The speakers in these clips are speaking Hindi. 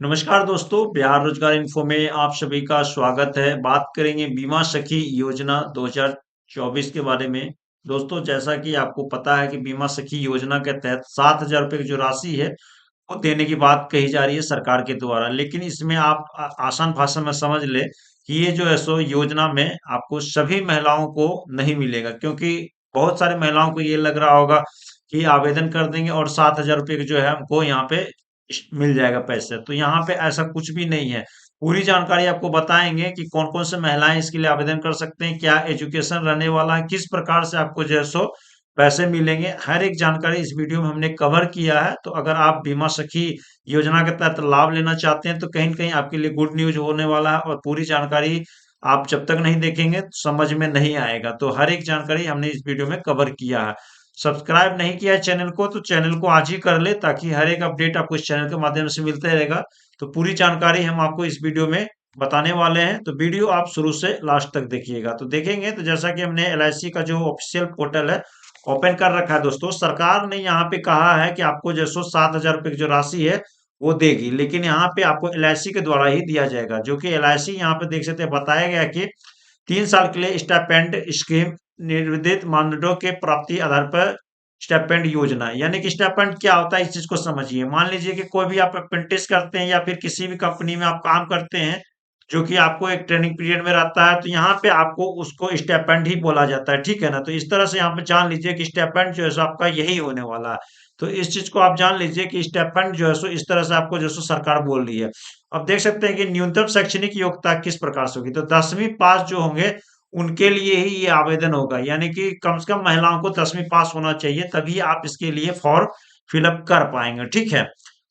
नमस्कार दोस्तों, बिहार रोजगार इन्फो में आप सभी का स्वागत है। बात करेंगे बीमा सखी योजना 2024 के बारे में। दोस्तों, जैसा कि आपको पता है कि बीमा सखी योजना के तहत 7,000 रुपए की जो राशि है वो देने की बात कही जा रही है सरकार के द्वारा। लेकिन इसमें आप आसान भाषा में समझ ले कि ये जो है सो योजना में आपको सभी महिलाओं को नहीं मिलेगा, क्योंकि बहुत सारे महिलाओं को ये लग रहा होगा कि आवेदन कर देंगे और 7,000 रुपये की जो है हमको यहाँ पे मिल जाएगा पैसे। तो यहाँ पे ऐसा कुछ भी नहीं है। पूरी जानकारी आपको बताएंगे कि कौन कौन से महिलाएं इसके लिए आवेदन कर सकते हैं, क्या एजुकेशन रहने वाला है, किस प्रकार से आपको जो है सो पैसे मिलेंगे। हर एक जानकारी इस वीडियो में हमने कवर किया है। तो अगर आप बीमा सखी योजना के तहत लाभ लेना चाहते हैं तो कहीं न कहीं आपके लिए गुड न्यूज होने वाला है, और पूरी जानकारी आप जब तक नहीं देखेंगे तो समझ में नहीं आएगा। तो हर एक जानकारी हमने इस वीडियो में कवर किया है। सब्सक्राइब नहीं किया है चैनल को तो चैनल को आज ही कर ले, ताकि हर एक अपडेट आपको इस चैनल के माध्यम से मिलते रहेगा। तो पूरी जानकारी हम आपको इस वीडियो में बताने वाले हैं, तो वीडियो आप शुरू से लास्ट तक देखिएगा। तो देखेंगे तो जैसा कि हमने एलआईसी का जो ऑफिशियल पोर्टल है ओपन कर रखा है दोस्तों। सरकार ने यहाँ पे कहा है कि आपको जो सो 7,000 रुपए की जो राशि है वो देगी, लेकिन यहाँ पे आपको एलआईसी के द्वारा ही दिया जाएगा। जो कि एलआईसी यहाँ पे देख सकते हैं, बताया गया कि 3 साल के लिए स्टाइपेंड स्कीम निर्धारित मानदंडों के प्राप्ति आधार पर स्टाइपेंड योजना। यानी कि स्टाइपेंड क्या होता है, इस चीज को समझिए। मान लीजिए कि कोई भी आप अप्रेंटिस करते हैं या फिर किसी भी कंपनी में आप काम करते हैं, जो कि आपको एक ट्रेनिंग पीरियड में रहता है, तो यहाँ पे आपको उसको स्टाइपेंड ही बोला जाता है, ठीक है ना। तो इस तरह से यहाँ पे जान लीजिए कि स्टाइपेंड जो है सो आपका यही होने वाला है। तो इस चीज को आप जान लीजिए कि स्टाइपेंड जो है सो इस तरह से आपको जो है सो सरकार बोल रही है। अब देख सकते हैं कि न्यूनतम शैक्षणिक योग्यता किस प्रकार से होगी। तो 10वीं पास जो होंगे उनके लिए ही ये आवेदन होगा। यानी कि कम से कम महिलाओं को 10वीं पास होना चाहिए, तभी आप इसके लिए फॉर्म फिलअप कर पाएंगे, ठीक है।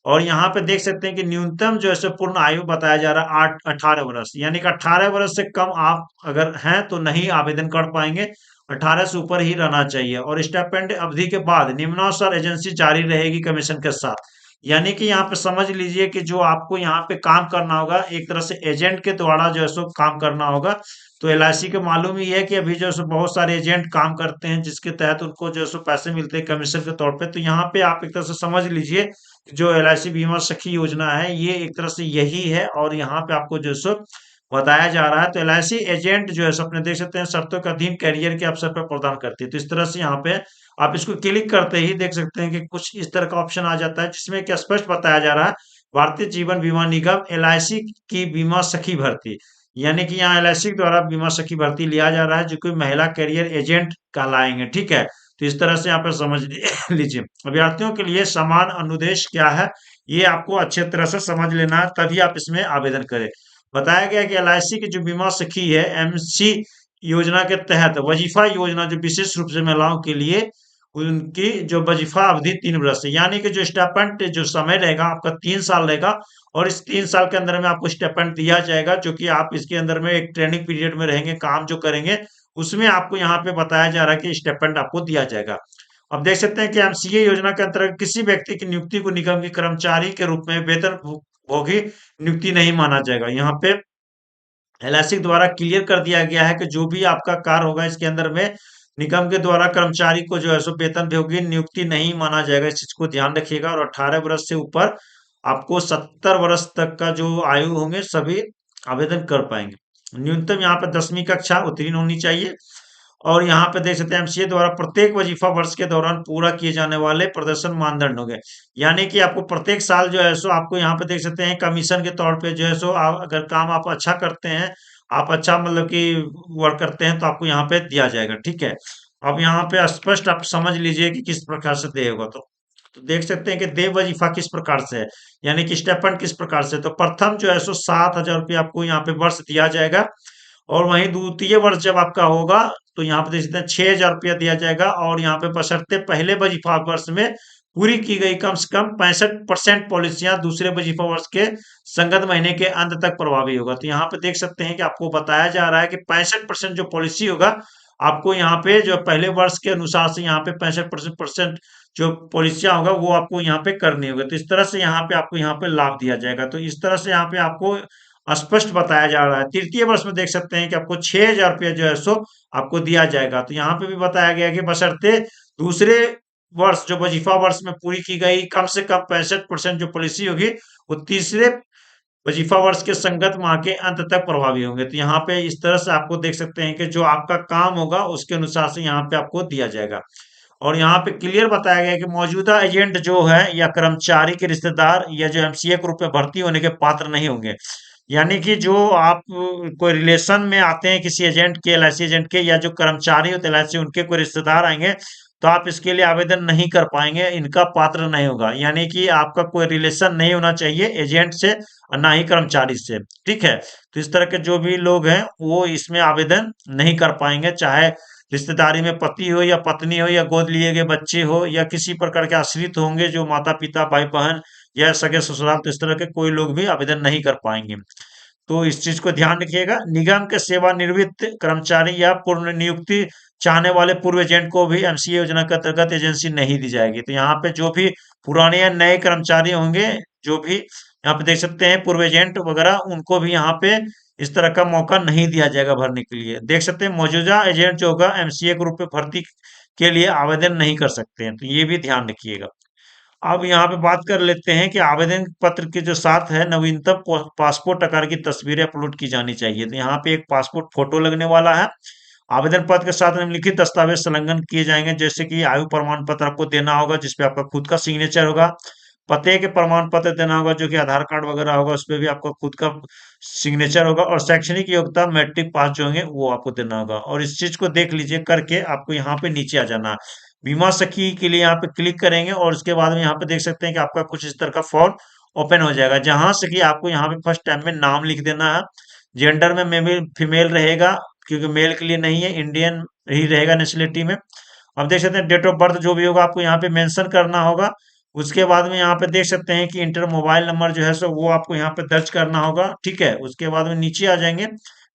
और यहाँ पे देख सकते हैं कि न्यूनतम जो है सो पूर्ण आयु बताया जा रहा है 18 वर्ष। यानी कि 18 वर्ष से कम आप अगर हैं तो नहीं आवेदन कर पाएंगे, 18 से ऊपर ही रहना चाहिए। और स्टाइपेंड अवधि के बाद निम्नानुसार एजेंसी जारी रहेगी कमीशन के साथ। यानी कि यहाँ पे समझ लीजिए कि जो आपको यहाँ पे काम करना होगा, एक तरह से एजेंट के द्वारा जो है सो काम करना होगा। तो एलआईसी को मालूम ही है कि अभी जो है सो बहुत सारे एजेंट काम करते हैं, जिसके तहत उनको जो है सो पैसे मिलते हैं कमीशन के तौर पे। तो यहाँ पे आप एक तरह से समझ लीजिए कि जो एलआईसी बीमा सखी योजना है ये एक तरह से यही है, और यहाँ पे आपको जो है सो बताया जा रहा है। तो एलआईसी एजेंट जो है सो अपने देख सकते हैं शर्तों के अधीन कैरियर के अवसर पर प्रदान करती है। तो इस तरह से यहाँ पे आप इसको क्लिक करते ही देख सकते हैं कि कुछ इस तरह का ऑप्शन आ जाता है, जिसमें कि स्पष्ट बताया जा रहा है भारतीय जीवन बीमा निगम एलआईसी की बीमा सखी भर्ती। यानी कि यहाँ एलआईसी द्वारा बीमा सखी भर्ती लिया जा रहा है, जो कि महिला कैरियर एजेंट कहलाएंगे, ठीक है। तो इस तरह से यहाँ पे समझ लीजिए। अभ्यर्थियों के लिए समान अनुदेश क्या है, ये आपको अच्छे तरह से समझ लेना है, तभी आप इसमें आवेदन करें। बताया गया कि एलआईसी की जो बीमा सखी है एमसी योजना के तहत वजीफा योजना, जो विशेष रूप से महिलाओं के लिए, उनकी जो वजीफा अवधि 3 वर्ष है। यानी कि जो स्टेपमेंट जो समय रहेगा आपका 3 साल रहेगा, और इस 3 साल के अंदर में आपको स्टेपमेंट दिया जाएगा, जो कि आप इसके अंदर में एक ट्रेनिंग पीरियड में रहेंगे, काम जो करेंगे उसमें आपको यहाँ पे बताया जा रहा है कि स्टेपमेंट आपको दिया जाएगा। अब देख सकते हैं कि एमसीए योजना के अंतर्गत किसी व्यक्ति की नियुक्ति को निगम के कर्मचारी के रूप में वेतन भोगी नियुक्ति नहीं माना जाएगा। यहाँ पे एलआईसी द्वारा क्लियर कर दिया गया है कि जो भी आपका कार्य होगा इसके अंदर में निगम के द्वारा कर्मचारी को जो है सो वेतन भोगी नियुक्ति नहीं माना जाएगा। इस चीज को ध्यान रखिएगा। और 18 वर्ष से ऊपर आपको 70 वर्ष तक का जो आयु होंगे सभी आवेदन कर पाएंगे। न्यूनतम यहाँ पे 10वीं कक्षा उत्तीर्ण होनी चाहिए। और यहाँ पे देख सकते हैं एमसीए द्वारा प्रत्येक वजीफा वर्ष के दौरान पूरा किए जाने वाले प्रदर्शन मानदंड होंगे। यानी कि आपको प्रत्येक साल जो है सो आपको यहाँ पे देख सकते हैं कमीशन के तौर पे जो है सो अगर काम आप अच्छा करते हैं, आप अच्छा मतलब कि वर्क करते हैं, तो आपको यहाँ पे दिया जाएगा, ठीक है। अब यहाँ पे स्पष्ट आप समझ लीजिए कि किस प्रकार से देगा। तो देख सकते हैं कि देव वजीफा किस प्रकार से है, यानी कि स्टेपन किस प्रकार से। तो प्रथम जो है सो 7,000 रुपये आपको यहाँ पे वर्ष दिया जाएगा। और वहीं द्वितीय वर्ष जब आपका होगा तो यहाँ पे देख सकते हैं 6,000 रुपया दिया जाएगा। और यहाँ पे बशर्ते पहले वजीफा वर्ष में पूरी की गई कम से कम 65% पॉलिसियां दूसरे वजीफा वर्ष के संगत महीने के अंत तक प्रभावी होगा। तो यहाँ पे देख सकते हैं कि आपको बताया जा रहा है कि 65% जो पॉलिसी होगा आपको यहाँ पे जो पहले वर्ष के अनुसार से यहाँ पे 65% जो पॉलिसियां होगा वो आपको यहाँ पे करनी होगी। तो इस तरह से यहाँ पे आपको यहाँ पे लाभ दिया जाएगा। तो इस तरह से यहाँ पे आपको स्पष्ट बताया जा रहा है। तृतीय वर्ष में देख सकते हैं कि आपको 6,000 रुपया जो है सो आपको दिया जाएगा। तो यहाँ पे भी बताया गया कि बशर्ते दूसरे वर्ष जो वजीफा वर्ष में पूरी की गई कम से कम 65% जो पॉलिसी होगी वो तीसरे वजीफा वर्ष के संगत माह के अंत तक प्रभावी होंगे। तो यहाँ पे इस तरह से आपको देख सकते हैं कि जो आपका काम होगा उसके अनुसार से यहाँ पे आपको दिया जाएगा। और यहाँ पे क्लियर बताया गया है कि मौजूदा एजेंट जो है या कर्मचारी के रिश्तेदार या जो एमसीए ग्रुप में भर्ती होने के पात्र नहीं होंगे। यानी कि जो आप कोई रिलेशन में आते हैं किसी एजेंट के, एलआईसी एजेंट के, या जो कर्मचारी होते हैं एलआईसी उनके कोई रिश्तेदार आएंगे, तो आप इसके लिए आवेदन नहीं कर पाएंगे, इनका पात्र नहीं होगा। यानी कि आपका कोई रिलेशन नहीं होना चाहिए एजेंट से और ना ही कर्मचारी से। ठीक है, तो इस तरह के जो भी लोग हैं वो इसमें आवेदन नहीं कर पाएंगे, चाहे रिश्तेदारी में पति हो या पत्नी हो या गोद लिए गए बच्चे हो या किसी प्रकार के आश्रित होंगे जो माता पिता भाई बहन या सगे ससुराल, तो इस तरह के कोई लोग भी आवेदन नहीं कर पाएंगे। तो इस चीज को ध्यान रखिएगा। निगम के सेवानिवृत्त कर्मचारी या पूर्ण नियुक्ति चाहने वाले पूर्व एजेंट को भी एमसीए योजना के अंतर्गत एजेंसी नहीं दी जाएगी। तो यहाँ पे जो भी पुराने या नए कर्मचारी होंगे, जो भी यहाँ पे देख सकते हैं पूर्व एजेंट वगैरह, उनको भी यहाँ पे इस तरह का मौका नहीं दिया जाएगा भरने के लिए। देख सकते हैं मौजूदा एजेंट जो होगा एमसीए ग्रुप में भर्ती के लिए आवेदन नहीं कर सकते हैं, तो ये भी ध्यान रखिएगा। अब यहाँ पे बात कर लेते हैं कि आवेदन पत्र के जो साथ है नवीनतम पासपोर्ट आकार की तस्वीरें अपलोड की जानी चाहिए। तो यहाँ पे एक पासपोर्ट फोटो लगने वाला है। आवेदन पत्र के साथ निम्नलिखित दस्तावेज संलग्न किए जाएंगे, जैसे कि आयु प्रमाण पत्र आपको देना होगा जिसपे आपका खुद का सिग्नेचर होगा। पते के प्रमाण पत्र देना होगा जो कि आधार कार्ड वगैरह होगा, उसपे भी आपका खुद का सिग्नेचर होगा। और शैक्षणिक योग्यता मैट्रिक पास जो होंगे वो आपको देना होगा। और इस चीज को देख लीजिए करके आपको यहाँ पे नीचे आ जाना है। बीमा सखी के लिए यहाँ पे क्लिक करेंगे और उसके बाद में यहाँ पे देख सकते हैं कि आपका कुछ इस तरह का फॉर्म ओपन हो जाएगा, जहां से कि आपको यहाँ पे फर्स्ट टाइम में नाम लिख देना है। जेंडर में मेल फीमेल रहेगा, क्योंकि मेल के लिए नहीं है, इंडियन ही रहेगा नेशनलिटी में। अब देख सकते हैं डेट ऑफ बर्थ जो भी होगा आपको यहाँ पे मेंशन करना होगा। उसके बाद में यहाँ पे देख सकते हैं कि इंटर मोबाइल नंबर जो है सो वो आपको यहाँ पे दर्ज करना होगा। ठीक है, उसके बाद में नीचे आ जाएंगे।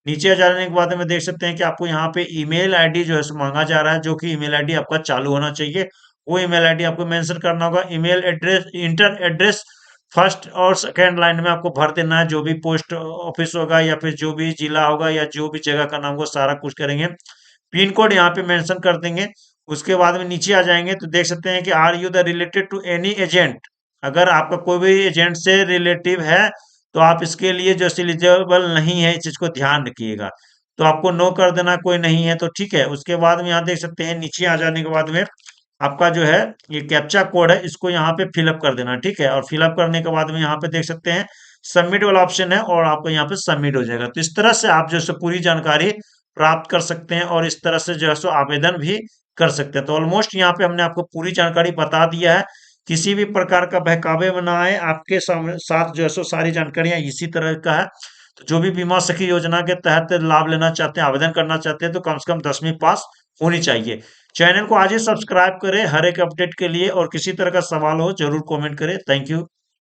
नीचे आ जाने के बाद में देख सकते हैं कि आपको यहाँ पे ईमेल आईडी जो है सो मांगा जा रहा है, जो कि ईमेल आईडी आपका चालू होना चाहिए। वो ईमेल आईडी आपको मेंशन करना होगा। Email address, inter address first और सेकेंड लाइन में आपको भर देना है। जो भी पोस्ट ऑफिस होगा या फिर जो भी जिला होगा या जो भी जगह का नाम होगा सारा कुछ करेंगे। पिन कोड यहाँ पे मेंशन कर देंगे। उसके बाद में नीचे आ जाएंगे तो देख सकते हैं कि are you the related to any agent. अगर आपका कोई भी एजेंट से रिलेटिव है तो आप इसके लिए जो एलिजिबल नहीं है, इस चीज को ध्यान रखिएगा। तो आपको नो कर देना, कोई नहीं है तो ठीक है। उसके बाद में यहाँ देख सकते हैं नीचे आ जाने के बाद में आपका जो है ये कैप्चा कोड है, इसको यहाँ पे फिलअप कर देना। ठीक है, और फिलअप करने के बाद में यहाँ पे देख सकते हैं सबमिट वाला ऑप्शन है और आपको यहाँ पे सबमिट हो जाएगा। तो इस तरह से आप जो है पूरी जानकारी प्राप्त कर सकते हैं और इस तरह से जो है सो आवेदन भी कर सकते हैं। तो ऑलमोस्ट यहाँ पे हमने आपको पूरी जानकारी बता दिया है। किसी भी प्रकार का बहकावे में ना आए, आपके साथ जो है सो सारी जानकारियां इसी तरह का है। तो जो भी बीमा सखी योजना के तहत लाभ लेना चाहते हैं, आवेदन करना चाहते हैं, तो कम से कम 10वीं पास होनी चाहिए। चैनल को आज ही सब्सक्राइब करें हर एक अपडेट के लिए, और किसी तरह का सवाल हो जरूर कमेंट करें। Thank you.